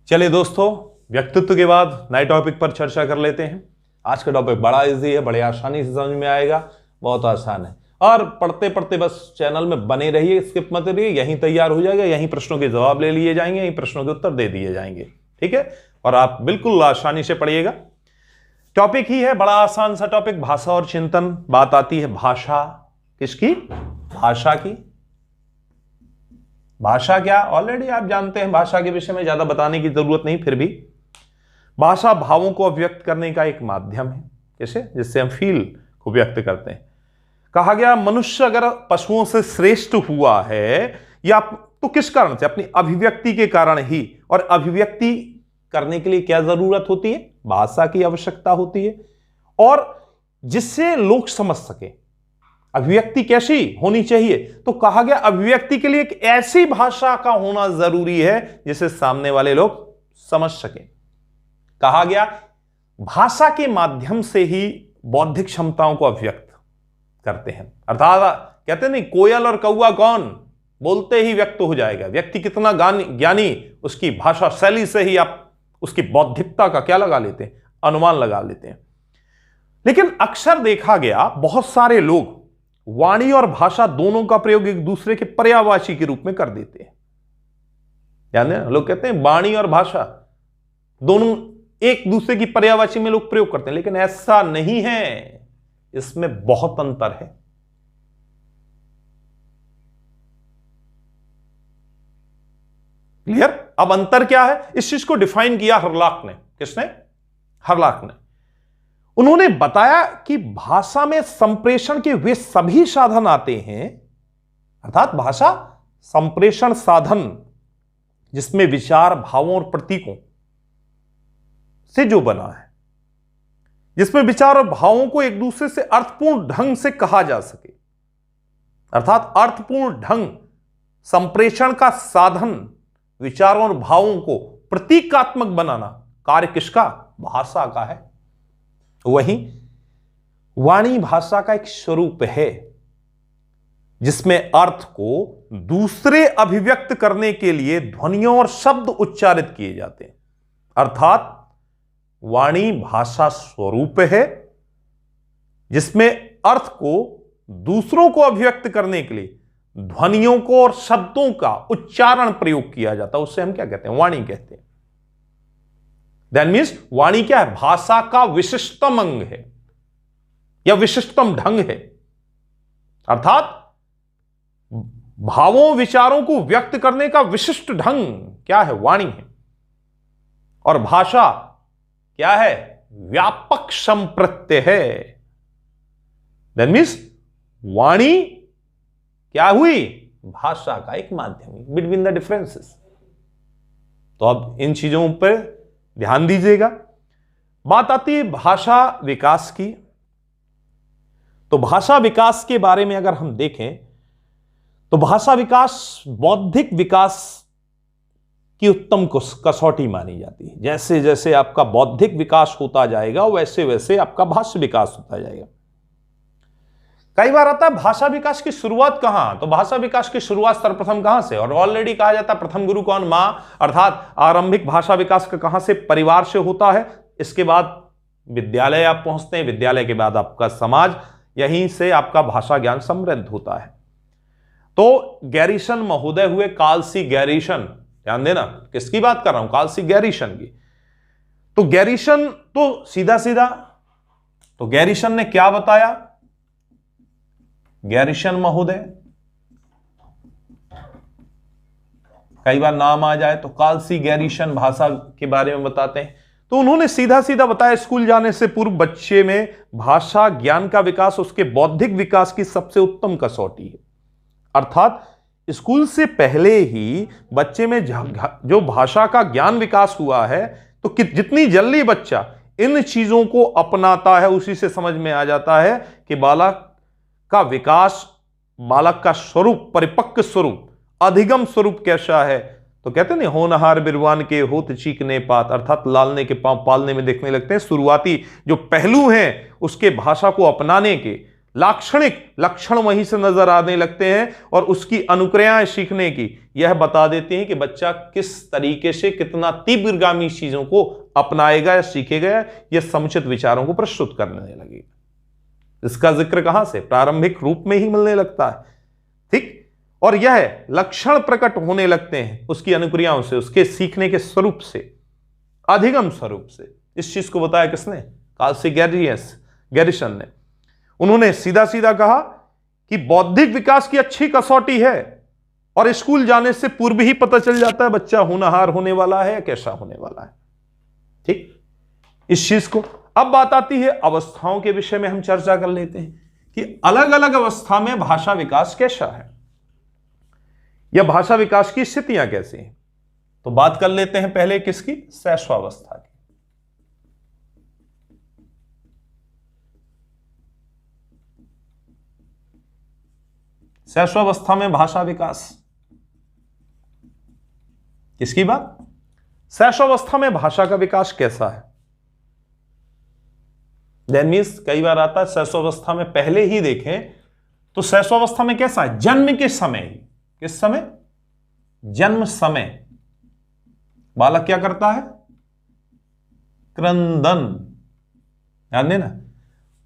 चलिए दोस्तों, व्यक्तित्व के बाद नए टॉपिक पर चर्चा कर लेते हैं। आज का टॉपिक बड़ा इजी है, बड़े आसानी से समझ में आएगा, बहुत आसान है। और पढ़ते पढ़ते बस चैनल में बने रहिए, स्किप मत करिए, यहीं तैयार हो जाएगा, यहीं प्रश्नों के जवाब ले लिए जाएंगे, यहीं प्रश्नों के उत्तर दे दिए जाएंगे, ठीक है। और आप बिल्कुल आसानी से पढ़िएगा। टॉपिक ही है बड़ा आसान सा टॉपिक, भाषा और चिंतन। बात आती है भाषा किसकी? भाषा की। भाषा क्या? ऑलरेडी आप जानते हैं, भाषा के विषय में ज्यादा बताने की जरूरत नहीं। फिर भी भाषा भावों को अभिव्यक्त करने का एक माध्यम है। कैसे? जिससे हम फील को व्यक्त करते हैं। कहा गया मनुष्य अगर पशुओं से श्रेष्ठ हुआ है या तो किस कारण से? अपनी अभिव्यक्ति के कारण ही। और अभिव्यक्ति करने के लिए क्या जरूरत होती है? भाषा की आवश्यकता होती है, और जिससे लोग समझ सके। अभिव्यक्ति कैसी होनी चाहिए? तो कहा गया अभिव्यक्ति के लिए एक ऐसी भाषा का होना जरूरी है जिसे सामने वाले लोग समझ सके। कहा गया भाषा के माध्यम से ही बौद्धिक क्षमताओं को अभिव्यक्त करते हैं। अर्थात कहते नहीं, कोयल और कौवा कौन? बोलते ही व्यक्त हो जाएगा। व्यक्ति कितना ज्ञानी, उसकी भाषा शैली से ही आप उसकी बौद्धिकता का क्या लगा लेते हैं? अनुमान लगा लेते हैं। लेकिन अक्सर देखा गया बहुत सारे लोग वाणी और भाषा दोनों का प्रयोग एक दूसरे के पर्यायवाची के रूप में कर देते हैं। यानी लोग कहते हैं वाणी और भाषा दोनों एक दूसरे की पर्यायवाची में लोग प्रयोग करते हैं, लेकिन ऐसा नहीं है। इसमें बहुत अंतर है। क्लियर? अब अंतर क्या है? इस चीज को डिफाइन किया हरलाख ने। किसने? हरलाख ने। उन्होंने बताया कि भाषा में संप्रेषण के वे सभी साधन आते हैं, अर्थात भाषा संप्रेषण साधन जिसमें विचार, भावों और प्रतीकों से जो बना है, जिसमें विचार और भावों को एक दूसरे से अर्थपूर्ण ढंग से कहा जा सके। अर्थात अर्थपूर्ण ढंग, संप्रेषण का साधन, विचारों और भावों को प्रतीकात्मक बनाना कार्य किसका? भाषा का है। वहीं वाणी भाषा का एक स्वरूप है जिसमें अर्थ को दूसरे अभिव्यक्त करने के लिए ध्वनियों और शब्द उच्चारित किए जाते हैं। अर्थात वाणी भाषा स्वरूप है जिसमें अर्थ को दूसरों को अभिव्यक्त करने के लिए ध्वनियों को और शब्दों का उच्चारण प्रयोग किया जाता है। उससे हम क्या कहते हैं? वाणी कहते हैं। दैट मीन्स वाणी क्या है? भाषा का विशिष्टतम अंग है या विशिष्टतम ढंग है। अर्थात भावों, विचारों को व्यक्त करने का विशिष्ट ढंग क्या है? वाणी है। और भाषा क्या है? व्यापक संप्रत्यय है। दैट मीन्स वाणी क्या हुई? भाषा का एक माध्यम। Between the differences. तो अब इन चीजों पर ध्यान दीजिएगा। बात आती है भाषा विकास की। तो भाषा विकास के बारे में अगर हम देखें तो भाषा विकास बौद्धिक विकास की उत्तम कसौटी मानी जाती है। जैसे जैसे आपका बौद्धिक विकास होता जाएगा वैसे वैसे आपका भाषा विकास होता जाएगा। कई बार आता है भाषा विकास की शुरुआत कहां? तो भाषा विकास की शुरुआत सर्वप्रथम कहां से? और ऑलरेडी कहा जाता है प्रथम गुरु कौन? मां। अर्थात आरंभिक भाषा विकास का कहां से? परिवार से होता है। इसके बाद विद्यालय आप पहुंचते हैं, विद्यालय के बाद आपका समाज, यहीं से आपका भाषा ज्ञान समृद्ध होता है। तो गैरीसन महोदय हुए, कालसी गैरीसन, ध्यान देना किसकी बात कर रहा हूं? कालसी गैरीसन की। तो गैरीसन तो सीधा सीधा, तो गैरीसन ने क्या बताया? गैरीसन महोदय, कई बार नाम आ जाए तो कालसी गैरीसन भाषा के बारे में बताते हैं। तो उन्होंने सीधा सीधा बताया स्कूल जाने से पूर्व बच्चे में भाषा ज्ञान का विकास उसके बौद्धिक विकास की सबसे उत्तम कसौटी है। अर्थात स्कूल से पहले ही बच्चे में जो भाषा का ज्ञान विकास हुआ है, तो जितनी जल्दी बच्चा इन चीजों को अपनाता है उसी से समझ में आ जाता है कि बालक का विकास, बालक का स्वरूप, परिपक्व स्वरूप, अधिगम स्वरूप कैसा है, तो कहते नहीं, होनहार बिरवान के होत चीकने पात, अर्थात लालने के पांव पालने में देखने लगते हैं। शुरुआती जो पहलू हैं उसके भाषा को अपनाने के लाक्षणिक लक्षण वहीं से नजर आने लगते हैं और उसकी अनुक्रियाएं सीखने की यह बता देते हैं कि बच्चा किस तरीके से कितना तीव्रगामी चीजों को अपनाएगा या सीखेगा या समुचित विचारों को प्रस्तुत करने लगेगा। इसका जिक्र कहां से? प्रारंभिक रूप में ही मिलने लगता है। ठीक, और यह लक्षण प्रकट होने लगते हैं उसकी अनुक्रियाओं से, उसके सीखने के स्वरूप से, अधिगम स्वरूप से। इस चीज को बताया किसने? काल्सी गैरिसन ने। उन्होंने सीधा सीधा कहा कि बौद्धिक विकास की अच्छी कसौटी है और स्कूल जाने से पूर्व ही पता चल जाता है बच्चा होनहार होने वाला है या कैसा होने वाला है। ठीक, इस चीज को। अब बात आती है अवस्थाओं के विषय में, हम चर्चा कर लेते हैं कि अलग अलग अवस्था में भाषा विकास कैसा है या भाषा विकास की स्थितियां कैसी हैं। तो बात कर लेते हैं पहले किसकी? शैशवावस्था की। शैशवावस्था में भाषा विकास किसकी बात? शैशवावस्था में भाषा का विकास कैसा है? दैट मीन्स कई बार आता है शैशवावस्था में पहले ही देखें तो शैशवावस्था में कैसा है? जन्म के समय ही। किस समय? जन्म समय बालक क्या करता है? क्रंदन। ध्यान देना,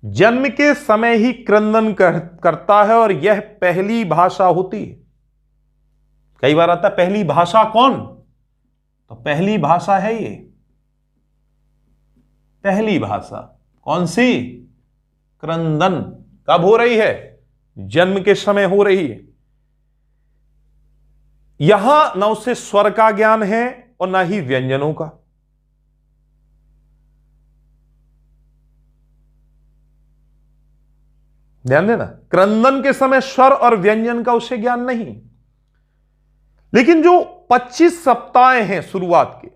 जन्म के समय ही क्रंदन करता है और यह पहली भाषा होती है। कई बार आता है पहली भाषा कौन? तो पहली भाषा है ये। पहली भाषा कौन सी? क्रंदन। कब हो रही है? जन्म के समय हो रही है। यहां न उसे स्वर का ज्ञान है और ना ही व्यंजनों का। ध्यान देना, क्रंदन के समय स्वर और व्यंजन का उसे ज्ञान नहीं। लेकिन जो 25 सप्ताह हैं शुरुआत के,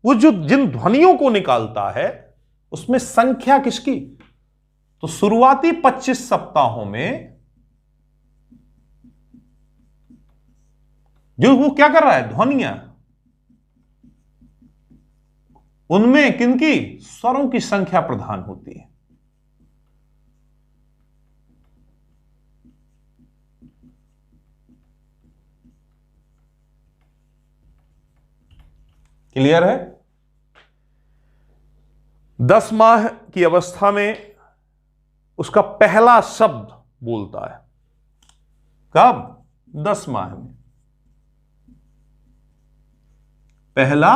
वो जो जिन ध्वनियों को निकालता है उसमें संख्या किसकी? तो शुरुआती 25 सप्ताहों में जो वो क्या कर रहा है? ध्वनियां, उनमें किनकी? स्वरों की संख्या प्रधान होती है। क्लियर है? 10 माह की अवस्था में उसका पहला शब्द बोलता है। कब? 10 माह में पहला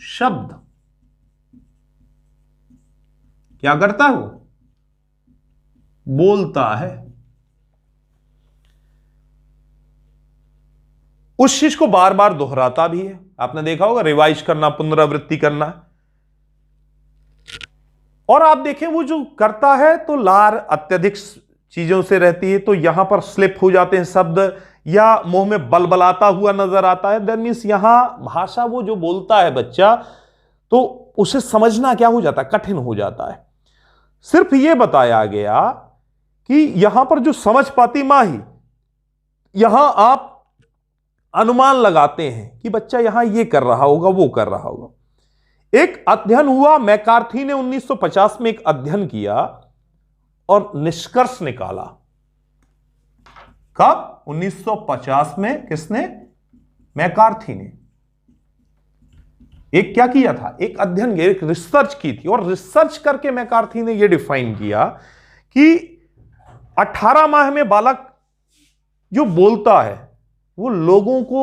शब्द क्या करता है? वो बोलता है। उस चीज को बार बार दोहराता भी है। आपने देखा होगा, रिवाइज करना, पुनरावृत्ति करना। और आप देखें वो जो करता है तो लार अत्यधिक चीजों से रहती है, तो यहां पर स्लिप हो जाते हैं शब्द या मुंह में बलबलाता हुआ नजर आता है। दैट मीन्स यहां भाषा वो जो बोलता है बच्चा, तो उसे समझना क्या हो जाता है? कठिन हो जाता है। सिर्फ यह बताया गया कि यहां पर जो समझ पाती माही, यहां आप अनुमान लगाते हैं कि बच्चा यहां ये कर रहा होगा, वो कर रहा होगा। एक अध्ययन हुआ, मैकार्थी ने 1950 में एक अध्ययन किया और निष्कर्ष निकाला। कब? 1950 में। किसने? मैकार्थी ने। एक क्या किया था? एक अध्ययन, एक रिसर्च की थी और रिसर्च करके मैकार्थी ने यह डिफाइन किया कि 18 माह में बालक जो बोलता है वो लोगों को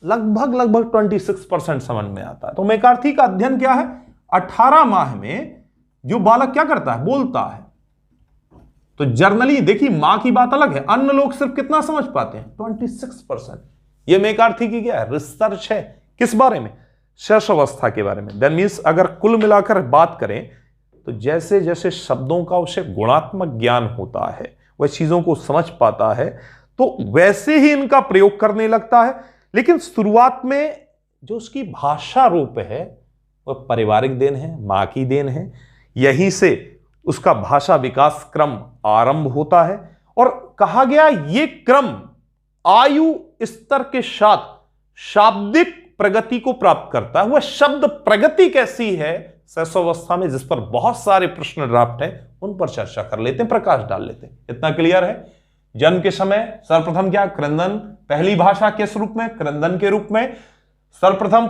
लगभग 26% समझ में आता है। तो मैकार्थी का अध्ययन क्या है? 18 माह में जो बालक क्या करता है? बोलता है। तो जर्नली देखिए, मां की बात अलग है, अन्य लोग सिर्फ कितना समझ पाते हैं? 26%। ये मैकार्थी की क्या है? रिसर्च है। किस बारे में? शैशवावस्था के बारे में। दैट मीन्स अगर कुल मिलाकर बात करें तो जैसे जैसे शब्दों का उसे गुणात्मक ज्ञान होता है, वह चीजों को समझ पाता है, तो वैसे ही इनका प्रयोग करने लगता है। लेकिन शुरुआत में जो उसकी भाषा रूप है वह पारिवारिक देन है, मां की देन है। यहीं से उसका भाषा विकास क्रम आरंभ होता है और कहा गया ये क्रम आयु स्तर के साथ शाब्दिक प्रगति को प्राप्त करता है। वह शब्द प्रगति कैसी है शैशवावस्था में, जिस पर बहुत सारे प्रश्न ड्राफ्ट हैं, उन पर चर्चा कर लेते हैं, प्रकाश डाल लेते हैं। इतना क्लियर है। जन्म के समय सर्वप्रथम क्या क्रंदन, पहली भाषा किस रूप में, क्रंदन के रूप में। सर्वप्रथम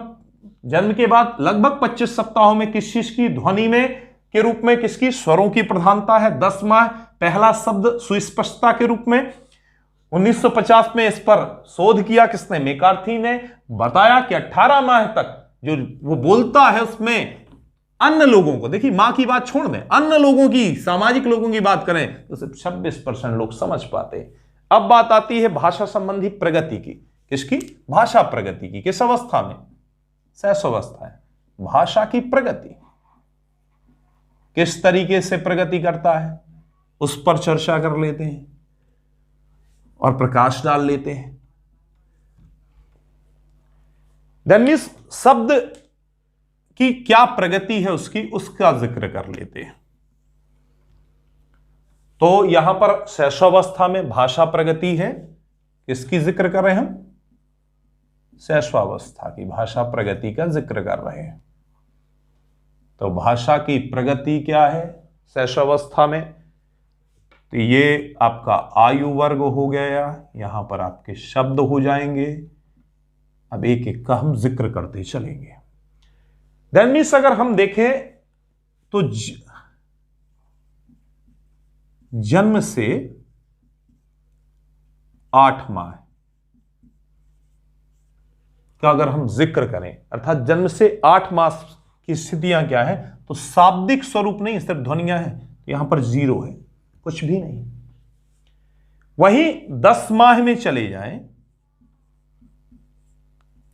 जन्म के बाद लगभग 25 सप्ताहों में किस चीज की, ध्वनि में के रूप में, किसकी, स्वरों की प्रधानता है। 10 माह पहला शब्द सुस्पष्टता के रूप में। 1950 में इस पर शोध किया किसने, मैकार्थी ने। बताया कि 18 माह तक जो वो बोलता है उसमें अन्य लोगों को, देखिए मां की बात छोड़ दें, अन्य लोगों की, सामाजिक लोगों की बात करें तो सिर्फ 26% लोग समझ पाते हैं। अब बात आती है भाषा संबंधी प्रगति की। किसकी, भाषा प्रगति की। किस अवस्था में, शैशवावस्था है। भाषा की प्रगति किस तरीके से प्रगति करता है उस पर चर्चा कर लेते हैं और प्रकाश डाल लेते हैं। मीन्स शब्द की क्या प्रगति है उसका जिक्र कर लेते हैं। तो यहां पर शैशवावस्था में भाषा प्रगति है, किसकी जिक्र कर रहे हैं हम, शैशवावस्था की भाषा प्रगति का जिक्र कर रहे हैं। तो भाषा की प्रगति क्या है शैशवावस्था में, तो ये आपका आयु वर्ग हो गया, यहां पर आपके शब्द हो जाएंगे। अब एक एक का हम जिक्र करते चलेंगे। दैट मीन्स अगर हम देखें तो जन्म से 8 माह का अगर हम जिक्र करें, अर्थात जन्म से 8 मास की स्थितियां क्या है, तो शाब्दिक स्वरूप नहीं, सिर्फ ध्वनियां हैं, तो यहां पर 0 है, कुछ भी नहीं। वहीं 10 माह में चले जाएं,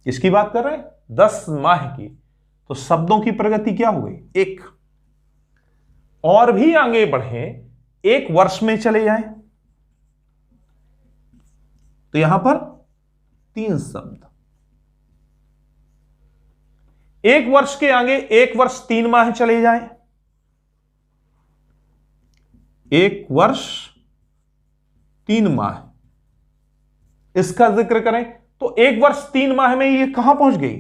किसकी बात कर रहे हैं, 10 माह की, तो शब्दों की प्रगति क्या हो गई, 1। और भी आगे बढ़े, 1 वर्ष में चले जाएं, तो यहां पर 3 शब्द। 1 वर्ष के आगे 1 वर्ष 3 माह चले जाएं, 1 वर्ष 3 माह, इसका जिक्र करें तो 1 वर्ष 3 माह में ये कहां पहुंच गई,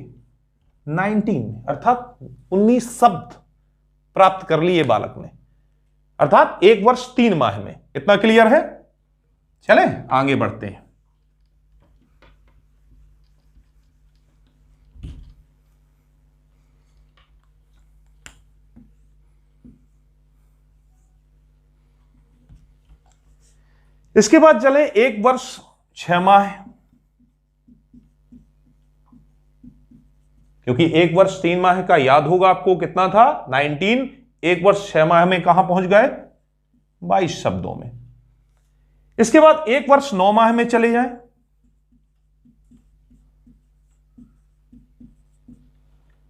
19, अर्थात 19 शब्द प्राप्त कर लिए बालक ने, अर्थात 1 वर्ष 3 माह में। इतना क्लियर है। चलें आगे बढ़ते हैं। इसके बाद चले 1 वर्ष 6 माह, क्योंकि 1 वर्ष 3 माह का याद होगा आपको कितना था, 19। 1 वर्ष 6 माह में कहां पहुंच गए, 22 शब्दों में। इसके बाद 1 वर्ष 9 माह में चले जाएं,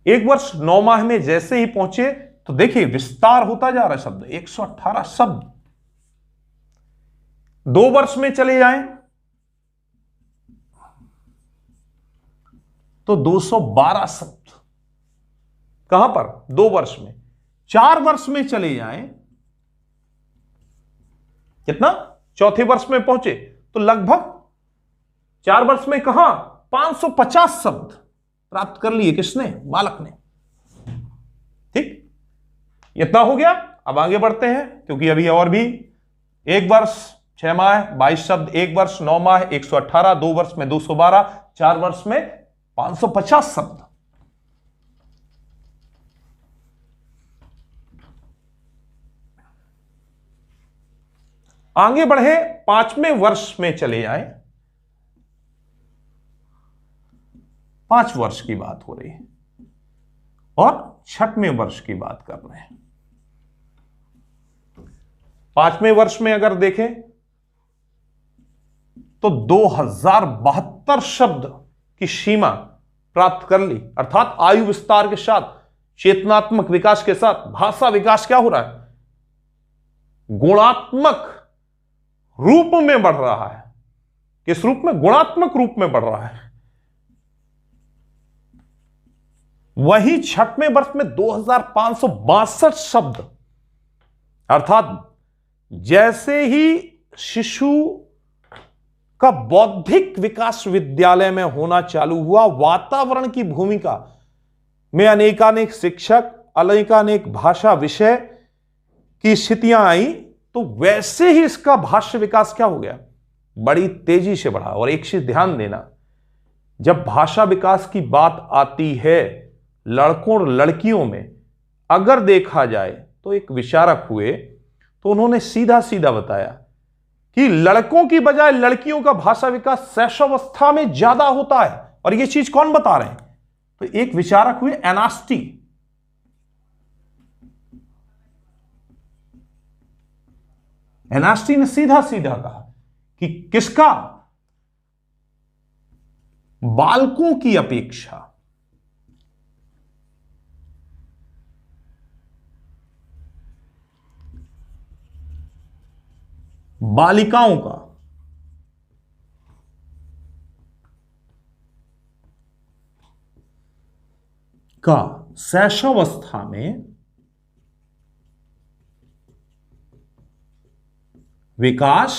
1 वर्ष 9 माह में जैसे ही पहुंचे तो देखिए विस्तार होता जा रहा है शब्द, 118 शब्द। 2 वर्ष में चले जाएं तो 212 शब्द, कहां पर, 2 वर्ष में। 4 वर्ष में चले जाएं, कितना, चौथे वर्ष में पहुंचे तो लगभग 4 वर्ष में कहां, 550 शब्द प्राप्त कर लिए किसने, बालक ने। ठीक, इतना हो गया। अब आगे बढ़ते हैं, क्योंकि अभी और भी 1 वर्ष 6 माह 22 शब्द, 1 वर्ष 9 माह 118, 2 वर्ष में 212, 4 वर्ष में 550 शब्द। आगे बढ़े, 5वें वर्ष में चले जाएं, 5 वर्ष की बात हो रही है और 6वें वर्ष की बात कर रहे हैं। 5वें वर्ष में अगर देखें तो 2072 शब्द की सीमा प्राप्त कर ली, अर्थात आयु विस्तार के साथ, चेतनात्मक विकास के साथ भाषा विकास क्या हो रहा है, गुणात्मक रूप में बढ़ रहा है। किस रूप में, गुणात्मक रूप में बढ़ रहा है। वही 6वें वर्ष में 2562 शब्द, अर्थात जैसे ही शिशु का बौद्धिक विकास विद्यालय में होना चालू हुआ। वातावरण की भूमिका में अनेकानेक शिक्षक, अनेकानेक भाषा विषय की स्थितियां आई, तो वैसे ही इसका भाष्य विकास क्या हो गया, बड़ी तेजी से बढ़ा। और एक चीज ध्यान देना, जब भाषा विकास की बात आती है लड़कों और लड़कियों में, अगर देखा जाए तो एक विचारक हुए तो उन्होंने सीधा सीधा बताया कि लड़कों की बजाय लड़कियों का भाषा विकास शैशवावस्था में ज्यादा होता है। और यह चीज कौन बता रहे हैं, तो एक विचारक हुए एनास्टी। एनास्टी ने सीधा सीधा कहा कि किसका, बालकों की अपेक्षा बालिकाओं का शैशवावस्था में विकास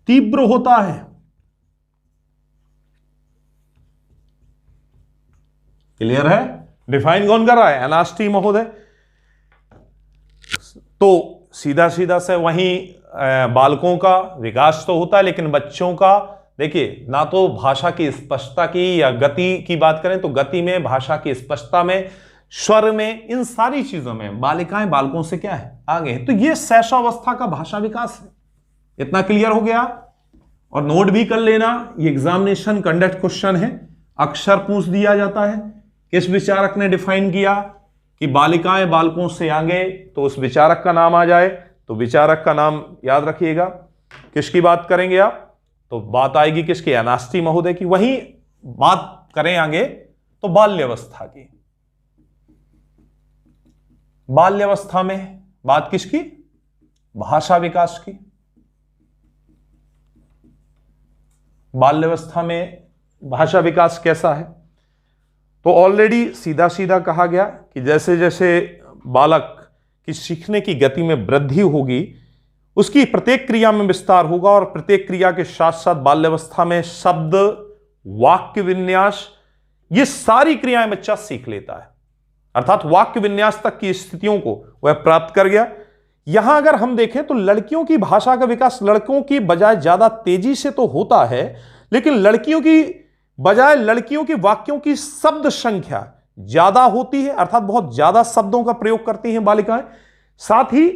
तीव्र होता है। क्लियर है? डिफाइन कौन कर रहा है, एनास्टी महोदय। तो सीधा सीधा से वहीं बालकों का विकास तो होता है, लेकिन बच्चों का देखिए, ना तो भाषा की स्पष्टता की या गति की बात करें तो गति में, भाषा की स्पष्टता में, स्वर में, इन सारी चीजों में बालिकाएं बालकों से क्या है, आगे है। तो ये शैशवावस्था का भाषा विकास है। इतना क्लियर हो गया? और नोट भी कर लेना, ये एग्जामिनेशन कंडक्ट क्वेश्चन है, अक्सर पूछ दिया जाता है। किस विचारक ने डिफाइन किया कि बालिकाएं बालकों से आगे, तो उस विचारक का नाम आ जाए। तो विचारक का नाम याद रखिएगा। किसकी बात करेंगे आप, तो बात आएगी किसकी, एनास्टी महोदय की। वहीं बात करें आगे तो बाल्यावस्था की। बाल्यावस्था में बात किसकी, भाषा विकास की। बाल्यावस्था में भाषा विकास कैसा है, तो ऑलरेडी सीधा सीधा कहा गया कि जैसे जैसे बालक की सीखने की गति में वृद्धि होगी, उसकी प्रत्येक क्रिया में विस्तार होगा। और प्रत्येक क्रिया के साथ साथ बाल्यावस्था में शब्द, वाक्य विन्यास, ये सारी क्रियाएं बच्चा सीख लेता है। अर्थात वाक्य विन्यास तक की स्थितियों को वह प्राप्त कर गया। यहां अगर हम देखें तो लड़कियों की भाषा का विकास लड़कों की बजाय ज्यादा तेजी से तो होता है, लेकिन लड़कियों की बजाय लड़कियों की वाक्यों की शब्द संख्या ज्यादा होती है। अर्थात बहुत ज्यादा शब्दों का प्रयोग करती हैं बालिकाएं। साथ ही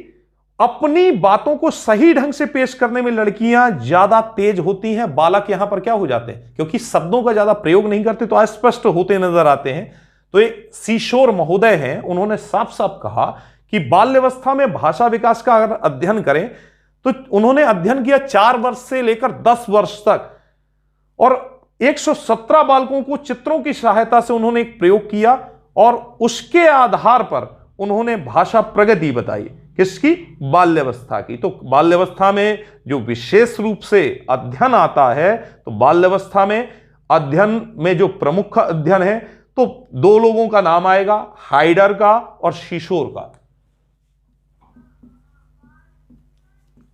अपनी बातों को सही ढंग से पेश करने में लड़कियां ज्यादा तेज होती हैं। बालक यहां पर क्या हो जाते हैं, क्योंकि शब्दों का ज्यादा प्रयोग नहीं करते तो अस्पष्ट होते नजर आते हैं। तो एक सीशोर महोदय हैं, उन्होंने साफ साफ कहा कि बाल्यावस्था में भाषा विकास का अगर अध्ययन करें तो उन्होंने अध्ययन किया 4 वर्ष से लेकर 10 वर्ष तक, और 117 बालकों को चित्रों की सहायता से उन्होंने एक प्रयोग किया और उसके आधार पर उन्होंने भाषा प्रगति बताई। किसकी, बाल्यावस्था की। तो बाल्यावस्था में जो विशेष रूप से अध्ययन आता है, तो बाल्यावस्था में अध्ययन में जो प्रमुख अध्ययन है, तो 2 लोगों का नाम आएगा, हाइडर का और सीशोर का।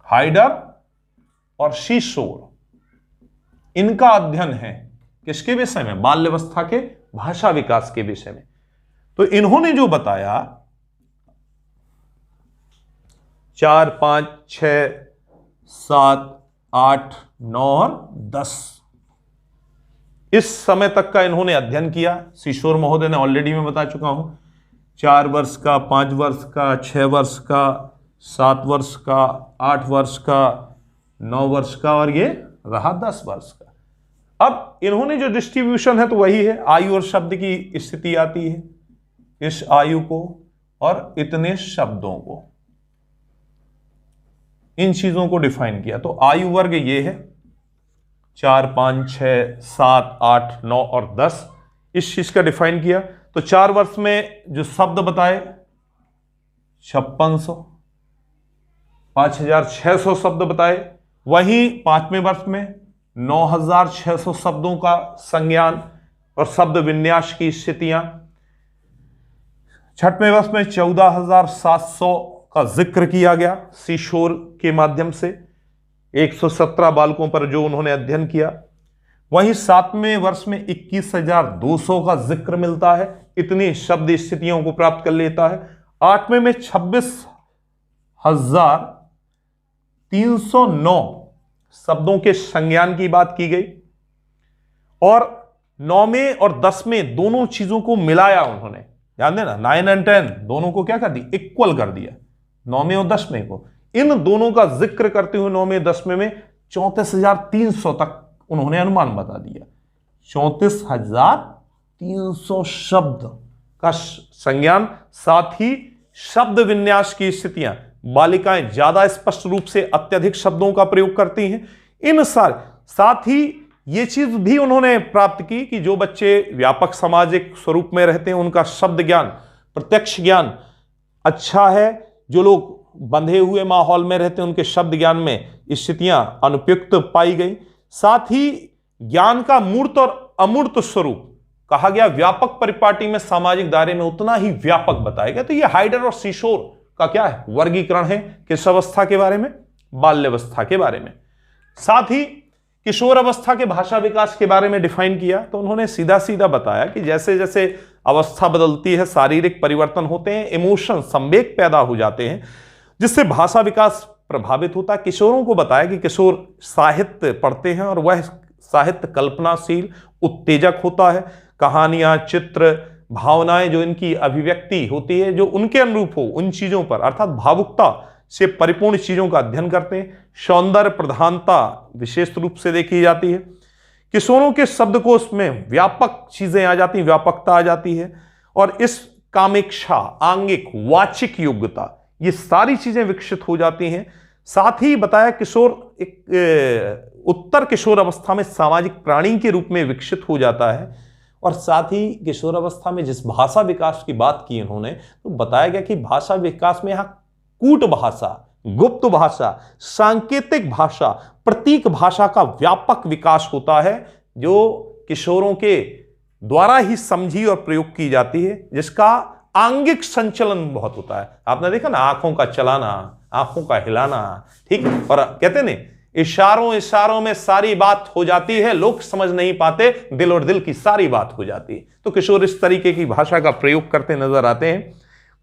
हाइडर और सीशोर, इनका अध्ययन है किसके विषय में, बाल्यावस्था के भाषा विकास के विषय में। तो इन्होंने जो बताया 4, 5, 6, 7, 8, 9 और 10, इस समय तक का इन्होंने अध्ययन किया। सीशोर महोदय ने ऑलरेडी मैं बता चुका हूं, 4 वर्ष का, 5 वर्ष का, 6 वर्ष का, 7 वर्ष का, 8 वर्ष का, 9 वर्ष का, और ये रहा 10 वर्ष का। अब इन्होंने जो डिस्ट्रीब्यूशन है तो वही है, आयु और शब्द की स्थिति आती है, इस आयु को और इतने शब्दों को, इन चीजों को डिफाइन किया। तो आयु वर्ग ये है, 4, 5, 6, 7, 8, 9 और 10, इस चीज का डिफाइन किया। तो 4 वर्ष में जो शब्द बताए 5600, 5600 शब्द बताए। वहीं 5वें वर्ष में 9600 शब्दों का संज्ञान और शब्द विन्यास की स्थितियां। 6वें वर्ष में 14700 का जिक्र किया गया सीशोर के माध्यम से, 117 बालकों पर जो उन्होंने अध्ययन किया। वहीं 7वें वर्ष में 21,200 का जिक्र मिलता है, इतनी शब्द स्थितियों को प्राप्त कर लेता है। 8वें में 26,309 शब्दों के संज्ञान की बात की गई, और 9वें और 10वें दोनों चीजों को मिलाया उन्होंने। ध्यान देना, 9 और 10 दोनों को क्या कर दिया, इक्वल कर दिया, 9वें और 10वें को। इन दोनों का जिक्र करते हुए 9वें 10वें में 34,300 तक उन्होंने अनुमान बता दिया। 34,300 शब्द का संज्ञान, साथ ही शब्द विन्यास की स्थितियां, बालिकाएं ज्यादा स्पष्ट रूप से अत्यधिक शब्दों का प्रयोग करती हैं। इन साथ ही ये चीज भी उन्होंने प्राप्त की कि जो बच्चे व्यापक सामाजिक स्वरूप में रहते हैं उनका शब्द ज्ञान, प्रत्यक्ष ज्ञान अच्छा है। जो लोग बंधे हुए माहौल में रहते हैं उनके शब्द ज्ञान में स्थितियां अनुपयुक्त पाई गई। साथ ही ज्ञान का मूर्त और अमूर्त स्वरूप कहा गया, व्यापक परिपाटी में सामाजिक दायरे में उतना ही व्यापक बताया गया। तो ये हाइडर और सीशोर का क्या है, वर्गीकरण है, किस अवस्था के बारे में, बाल्यावस्था के बारे में। साथ ही किशोर अवस्था के भाषा विकास के बारे में डिफाइन किया। तो उन्होंने सीधा सीधा बताया कि जैसे जैसे अवस्था बदलती है, शारीरिक परिवर्तन होते हैं, इमोशन, संवेग पैदा हो जाते हैं, जिससे भाषा विकास प्रभावित होता है। किशोरों को बताया कि किशोर साहित्य पढ़ते हैं और वह साहित्य कल्पनाशील, उत्तेजक होता है। कहानियां, चित्र, भावनाएं जो इनकी अभिव्यक्ति होती है, जो उनके अनुरूप हो, उन चीजों पर अर्थात भावुकता से परिपूर्ण चीजों का अध्ययन करते हैं। सौंदर्य प्रधानता विशेष रूप से देखी जाती है। किशोरों के शब्दकोश में व्यापक चीजें आ जाती हैं, व्यापकता आ जाती है, और इस कामेक्षा, आंगिक, वाचिक योग्यता, ये सारी चीजें विकसित हो जाती हैं। साथ ही बताया किशोर एक उत्तर किशोर अवस्था में सामाजिक प्राणी के रूप में विकसित हो जाता है। और साथ ही किशोर अवस्था में जिस भाषा विकास की बात की इन्होंने, तो बताया गया कि भाषा विकास में यहां कूट भाषा, गुप्त भाषा, सांकेतिक भाषा, प्रतीक भाषा का व्यापक विकास होता है, जो किशोरों के द्वारा ही समझी और प्रयोग की जाती है, जिसका आंगिक संचलन बहुत होता है। आपने देखा ना, आंखों का चलाना, आंखों का हिलाना, ठीक, और कहते हैं इशारों इशारों में सारी बात हो जाती है, लोग समझ नहीं पाते, दिल और दिल की सारी बात हो जाती है। तो किशोर इस तरीके की भाषा का प्रयोग करते नजर आते हैं।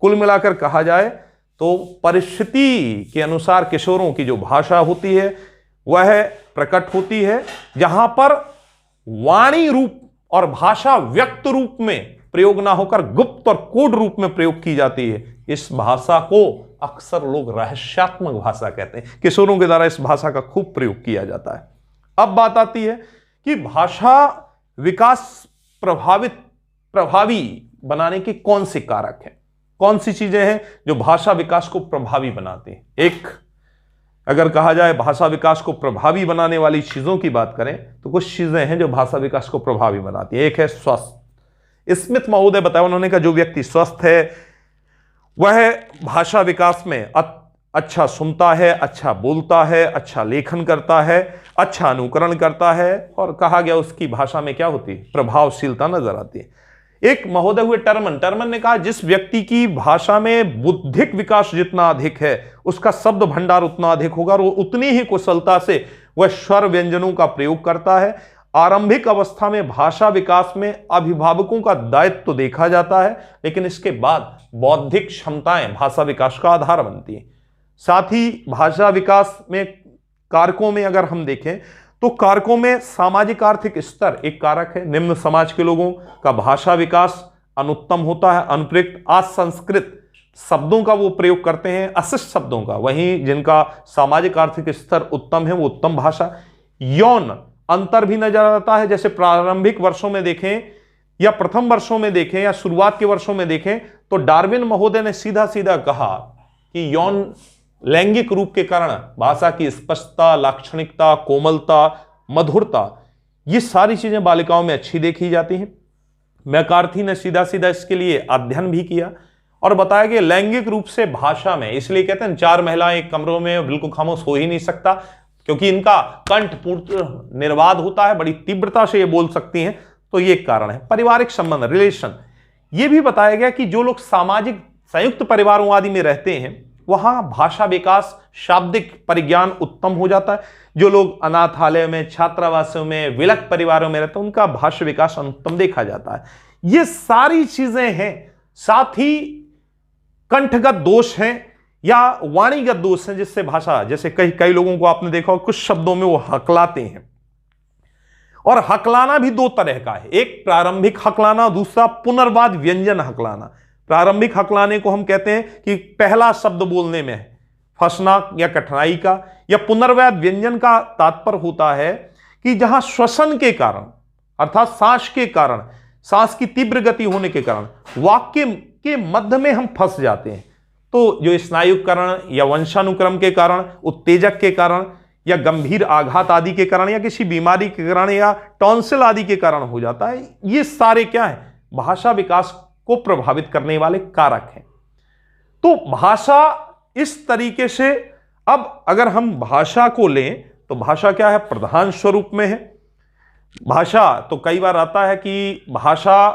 कुल मिलाकर कहा जाए तो परिस्थिति के अनुसार किशोरों की जो भाषा होती है वह प्रकट होती है, जहां पर वाणी रूप और भाषा व्यक्त रूप में प्रयोग ना होकर गुप्त और कोड रूप में प्रयोग की जाती है। इस भाषा को अक्सर लोग रहस्यात्मक भाषा कहते हैं। किशोरों के द्वारा इस भाषा का खूब प्रयोग किया जाता है। अब बात आती है कि भाषा विकास प्रभावी बनाने के कौन से कारक हैं, कौन सी चीजें हैं जो भाषा विकास को प्रभावी बनाते हैं। एक, अगर कहा जाए भाषा विकास को प्रभावी बनाने वाली चीजों की बात करें तो कुछ चीजें हैं जो भाषा विकास को प्रभावी बनाती है। एक है स्वस्थ। स्मिथ महोदय बताया उन्होंने कहा, जो व्यक्ति स्वस्थ है वह भाषा विकास में अच्छा सुनता है, अच्छा बोलता है, अच्छा लेखन करता है, अच्छा अनुकरण करता है, और कहा गया उसकी भाषा में क्या होती है, प्रभावशीलता नजर आती है। एक महोदय हुए टर्मन ने कहा, जिस व्यक्ति की भाषा में बुद्धिक विकास जितना अधिक है उसका शब्द भंडार उतना अधिक होगा और वो उतनी ही कुशलता से वह स्वर व्यंजनों का प्रयोग करता है। आरंभिक अवस्था में भाषा विकास में अभिभावकों का दायित्व तो देखा जाता है, लेकिन इसके बाद बौद्धिक क्षमताएं भाषा विकास का आधार बनती हैं। साथ ही भाषा विकास में कारकों में अगर हम देखें तो कारकों में सामाजिक आर्थिक स्तर एक कारक है। निम्न समाज के लोगों का भाषा विकास अनुत्तम होता है, अनुप्रयुक्त असंस्कृत शब्दों का वो प्रयोग करते हैं, अशिष्ट शब्दों का। वहीं जिनका सामाजिक आर्थिक स्तर उत्तम है वो उत्तम भाषा। यौन अंतर भी नजर आता है, जैसे प्रारंभिक वर्षों में देखें या प्रथम वर्षों में देखें या शुरुआत के वर्षों में देखें तो डार्विन महोदय ने सीधा सीधा कहा कि यौन लैंगिक रूप के कारण भाषा की स्पष्टता, लाक्षणिकता, कोमलता, मधुरता, ये सारी चीजें बालिकाओं में अच्छी देखी जाती हैं। मैकार्थी ने सीधा सीधा इसके लिए अध्ययन भी किया और बताया कि लैंगिक रूप से भाषा में, इसलिए कहते हैं 4 महिलाएं एक कमरों में बिल्कुल खामोश हो ही नहीं सकता, क्योंकि इनका कंठ पूर्ण निर्वाद होता है, बड़ी तीव्रता से ये बोल सकती हैं। तो ये एक कारण है। पारिवारिक संबंध, रिलेशन, ये भी बताया गया कि जो लोग सामाजिक संयुक्त परिवारों आदि में रहते हैं वहां भाषा विकास, शाब्दिक परिज्ञान उत्तम हो जाता है। जो लोग अनाथालय में, छात्रावासों में, विलक परिवारों में रहते हैं, उनका भाषा विकास अनुत्तम देखा जाता है। ये सारी चीजें हैं। साथ ही कंठगत दोष हैं या वाणीगत दोष हैं, जिससे भाषा, जैसे कई लोगों को आपने देखा कुछ शब्दों में वो हकलाते हैं। और हकलाना भी दो तरह का है, एक प्रारंभिक हकलाना, दूसरा पुनर्वाद व्यंजन हकलाना। प्रारंभिक हकलाने को हम कहते हैं कि पहला शब्द बोलने में फंसना या कठिनाई का, या पुनर्वाद व्यंजन का तात्पर्य होता है कि जहां श्वसन के कारण अर्थात सांस के कारण, सांस की तीव्र गति होने के कारण वाक्य के मध्य में हम फंस जाते हैं। तो जो स्नायुकरण या वंशानुक्रम के कारण, उत्तेजक के कारण, या गंभीर आघात आदि के कारण, या किसी बीमारी के कारण, या टॉन्सिल आदि के कारण हो जाता है। ये सारे क्या है, भाषा विकास को प्रभावित करने वाले कारक हैं। तो भाषा इस तरीके से, अब अगर हम भाषा को लें तो भाषा क्या है, प्रधान स्वरूप में है। भाषा तो कई बार आता है कि भाषा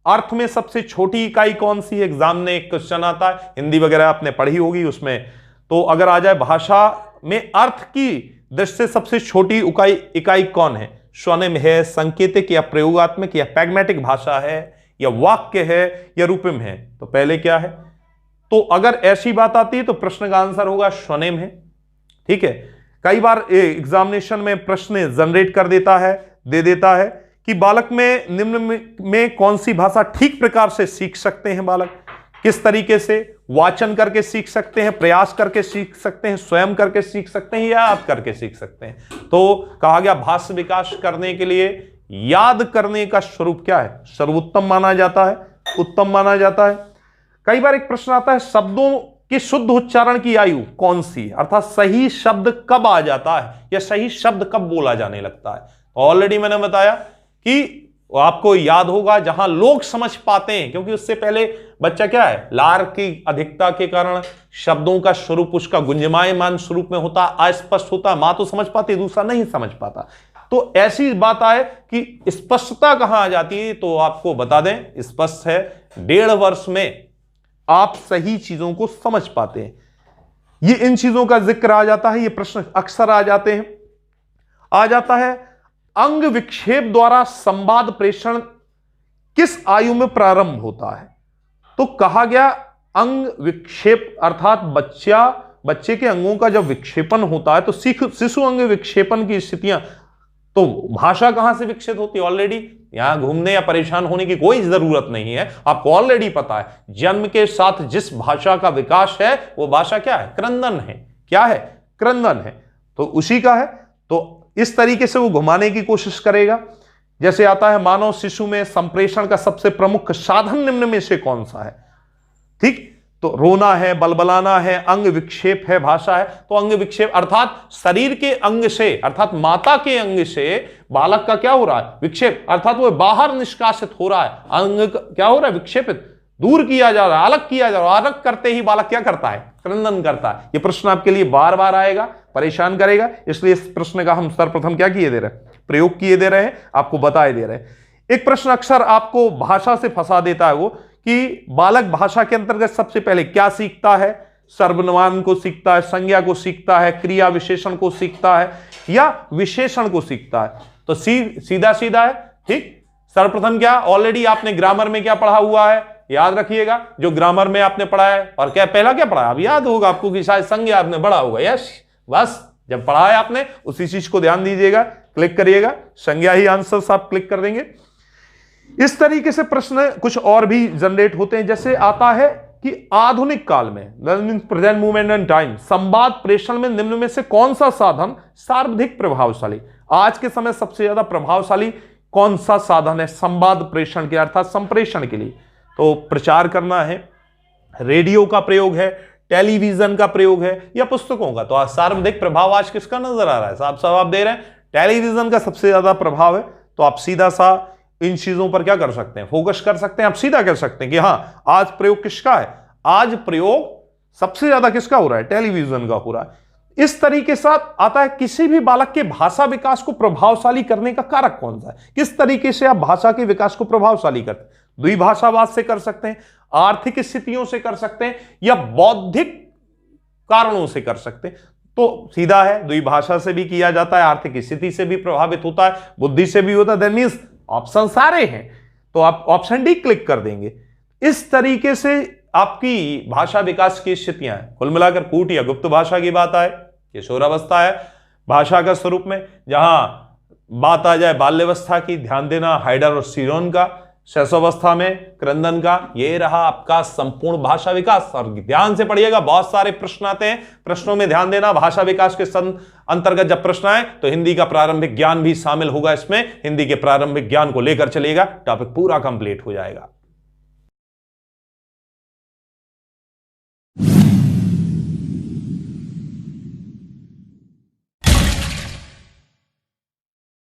अर्थ में सबसे छोटी इकाई कौन सी है, एग्जाम में एक क्वेश्चन आता है, हिंदी वगैरह आपने पढ़ी होगी उसमें। तो अगर आ जाए भाषा में अर्थ की दृष्टि से सबसे छोटी इकाई कौन है, स्वनिम है, संकेतिक या प्रयोगात्मक या पैग्मेटिक भाषा है, या वाक्य है, या रूपम है। तो पहले क्या है, तो अगर ऐसी बात आती है तो प्रश्न का आंसर होगा स्वनिम है। ठीक है, कई बार एग्जामिनेशन में प्रश्न जनरेट कर देता है, दे देता है कि बालक में निम्न में कौन सी भाषा ठीक प्रकार से सीख सकते हैं। बालक किस तरीके से वाचन करके सीख सकते हैं, प्रयास करके सीख सकते हैं, स्वयं करके सीख सकते हैं, या याद करके सीख सकते हैं। तो कहा गया भाषा विकास करने के लिए याद करने का स्वरूप क्या है, सर्वोत्तम माना जाता है, उत्तम माना जाता है। कई बार एक प्रश्न आता है, शब्दों के शुद्ध उच्चारण की आयु कौन सी है, अर्थात सही शब्द कब आ जाता है या सही शब्द कब बोला जाने लगता है। ऑलरेडी मैंने बताया कि आपको याद होगा जहां लोग समझ पाते हैं, क्योंकि उससे पहले बच्चा क्या है, लार की अधिकता के कारण शब्दों का स्वरूप उसका गुंजयमान स्वरूप में होता, अस्पष्ट होता, मां तो समझ पाती, दूसरा नहीं समझ पाता। तो ऐसी बात आए कि स्पष्टता कहां आ जाती है, तो आपको बता दें, स्पष्ट है 1.5 वर्ष में आप सही चीजों को समझ पाते हैं। ये इन चीजों का जिक्र आ जाता है, ये प्रश्न अक्सर आ जाते हैं। आ जाता है अंग विक्षेप द्वारा संवाद प्रेषण किस आयु में प्रारंभ होता है। तो कहा गया अंग विक्षेप अर्थात बच्चे के अंगों का जब विक्षेपण होता है तो शिशु अंग विक्षेपण की स्थितियां, तो भाषा कहां से विकसित होती है, ऑलरेडी यहां घूमने या परेशान होने की कोई जरूरत नहीं है, आपको ऑलरेडी पता है। जन्म के साथ जिस भाषा का विकास है वो भाषा क्या है, क्रंदन है। क्या है, क्रंदन है। तो उसी का है। तो इस तरीके से वो घुमाने की कोशिश करेगा। जैसे आता है, मानव शिशु में संप्रेषण का सबसे प्रमुख साधन निम्न में से कौन सा है। ठीक, तो रोना है, बलबलाना है, अंग विक्षेप है, भाषा है। तो अंग विक्षेप अर्थात शरीर के अंग से अर्थात माता के अंग से बालक का क्या हो रहा है, विक्षेप, अर्थात वो बाहर निष्कासित हो रहा है। अंग क्या हो रहा है, विक्षेपित, दूर किया जा रहा है, अलग किया जा रहा है। अलग करते ही बालक क्या करता है, क्रंदन करता है। ये प्रश्न आपके लिए बार बार आएगा, परेशान करेगा, इसलिए इस प्रश्न का हम सर्वप्रथम क्या किए दे रहे हैं, प्रयोग किए दे रहे हैं, आपको बताए दे रहे हैं। एक प्रश्न अक्सर आपको भाषा से फंसा देता है वो कि बालक भाषा के अंतर्गत सबसे पहले क्या सीखता है, सर्वनाम को सीखता है, संज्ञा को सीखता है, क्रिया विशेषण को सीखता है, या विशेषण को सीखता है। तो सीधा सीधा है। ठीक, सर्वप्रथम क्या, ऑलरेडी आपने ग्रामर में क्या पढ़ा हुआ है, याद रखिएगा। जो ग्रामर में आपने पढ़ा है, और क्या पहला क्या पढ़ा है, अब याद होगा आपको कि शायद संज्ञा आपने पढ़ा होगा। यस, बस जब पढ़ा है आपने उसी चीज को ध्यान दीजिएगा, क्लिक करिएगा, संज्ञा ही आंसर आप क्लिक कर देंगे। इस तरीके से प्रश्न कुछ और भी जनरेट होते हैं। जैसे आता है कि आधुनिक काल में, प्रेजेंट मूवमेंट एंड टाइम, संवाद प्रेषण में निम्न में से कौन सा साधन सर्वाधिक प्रभावशाली, आज के समय सबसे ज्यादा प्रभावशाली कौन सा साधन है संवाद प्रेषण के अर्थात संप्रेषण के लिए। तो प्रचार करना है, रेडियो का प्रयोग है, टेलीविजन का प्रयोग है, या पुस्तकों का। तो सर्वाधिक प्रभाव आज किसका नजर आ रहा है, साफ साफ आप दे रहे हैं टेलीविजन का सबसे ज्यादा प्रभाव है। तो आप सीधा सा इन चीजों पर क्या कर सकते हैं, फोकस कर सकते हैं। आप सीधा कह सकते हैं कि हां, आज प्रयोग किसका है, आज प्रयोग सबसे ज्यादा किसका हो रहा है, टेलीविजन का हो रहा है। इस तरीके से आता है किसी भी बालक के भाषा विकास को प्रभावशाली करने का कारक कौन सा है, किस तरीके से आप भाषा के विकास को प्रभावशाली करते हैं। द्विभाषावाद से कर सकते हैं, आर्थिक स्थितियों से कर सकते हैं, या बौद्धिक कारणों से कर सकते हैं। तो सीधा है, द्विभाषा से भी किया जाता है, आर्थिक स्थिति से भी प्रभावित होता है, बुद्धि से भी होता है। दैट मीन्स ऑप्शन सारे हैं, तो आप ऑप्शन डी क्लिक कर देंगे। इस तरीके से आपकी भाषा विकास की स्थितियां हैं। कुल मिलाकर कूट या गुप्त भाषा की बात आए, किशोरावस्था है भाषा का स्वरूप में। जहां बात आ जाए बाल्यावस्था की, ध्यान देना हाइडर और सीरोन का, शैशवावस्था में क्रंदन का। ये रहा आपका संपूर्ण भाषा विकास। और ध्यान से पढ़िएगा, बहुत सारे प्रश्न आते हैं, प्रश्नों में ध्यान देना। भाषा विकास के अंतर्गत जब प्रश्न आए तो हिंदी का प्रारंभिक ज्ञान भी शामिल होगा इसमें। हिंदी के प्रारंभिक ज्ञान को लेकर चलेगा, टॉपिक पूरा कंप्लीट हो जाएगा।